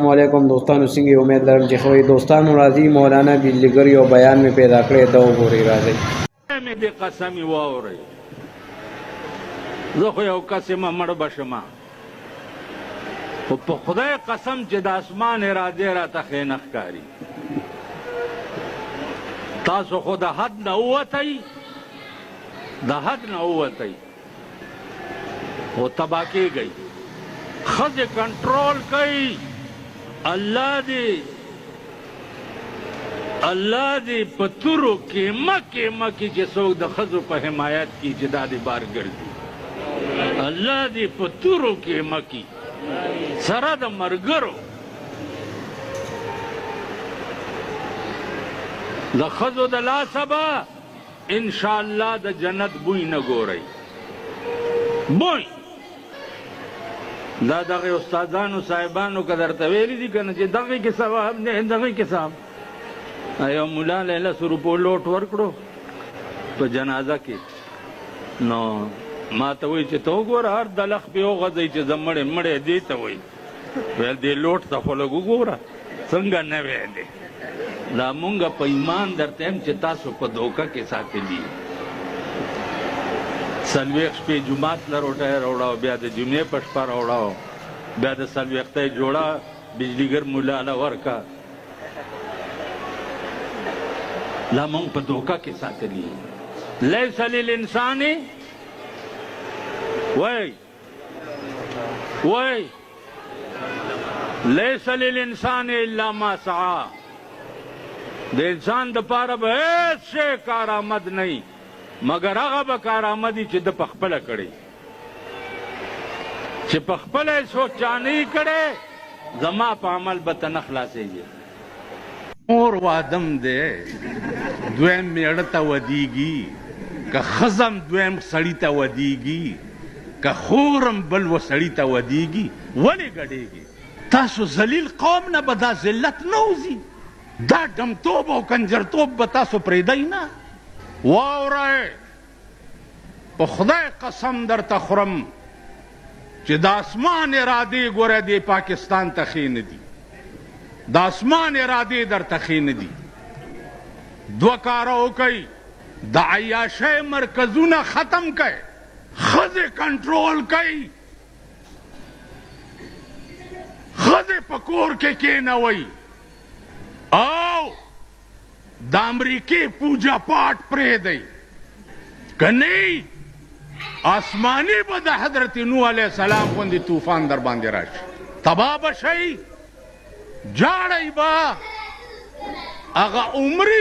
अस्सलाम वालेकुम दोस्तों सिंह उम्मीद लरम چې خوي دوستانو راځي مولانا بیلګر یو بیان می پیدا کړی دا وګورئ راځي مې دې قسم واورئ زه خو یو قسم مړ بشم خو په خدای قسم چې د اسمان اراده راته ښې نه ښکاري تاسو خو د حد نه ووتئ خو تباه کېږئ ښځې کنټرول کوي الله دې په تورو کیمه کې چې څوک د ښځو په حمایت کې چې دا دې بار ګرځي الله دې په تورو کیمه کې سره د ملګرو د ښځو د لاسه به انشاءالله د جنت بوی نه ګورئ بوی دا دغه استادانو صاحبانو که درته ویلي دي که نه چې دغې کې ثواب دی دغې کې ثواب یو ملا له 100 روپو لوټ ورکړو په جنازه کې نو ما ته وایي چې ته وګوره هر دلخ پې وغځئ چې زه مړی دې ته وایي ویل دې لوټ ته خو لږ وګوره څنګه نوی دی دا مونږ په ایمان درته یم چې تاسو په دوکه کې ساتلي 40 شپې جومات له روټۍ راوړه بیا د جمعې په شپه راوړه بیا د 40 جوړه بجلیګر مولا له ورکه لا مونږ په دوکه کې ساتلي لیس للانسان وای لیس للانسان الا ما سعى د انسان د پاره به هیڅ شی کارآمد نه مگر هغه به کارآمدي چې د په خپله کړی چې په خپله یې څوک چا نه کړی زما په عمل به ته نه خلاصېږي مور وادم دی دویم میړه ته ودیږي که ښځم دویم سړي ته ودیږي که خورم بل و سړي ته ودیږي ولې ګډېږي تاسو ذلیل قوم نه به دا ذلت نه وځي دا ډمتوب او کنجرتوب به تاسو پرېږدئ نه واورئ په خدای قسم درته خورم چې د اسمان ارادې ګوره دې پاکستان ته ښې نه دي د اسمان ارادې درته ښې نه دي 2 کاره وکئ د عیاشۍ مرکزونه ختم کئ ښځې کنټرول کئ ښځې په کور کې کېنوئ او د امریکې پوجا پاټ پرېږدئ که نه آسماني به د حضرت نوح علیه السلام غوندې طوفان در باندې راشي تباه به شئ جاړئ به هغه عمري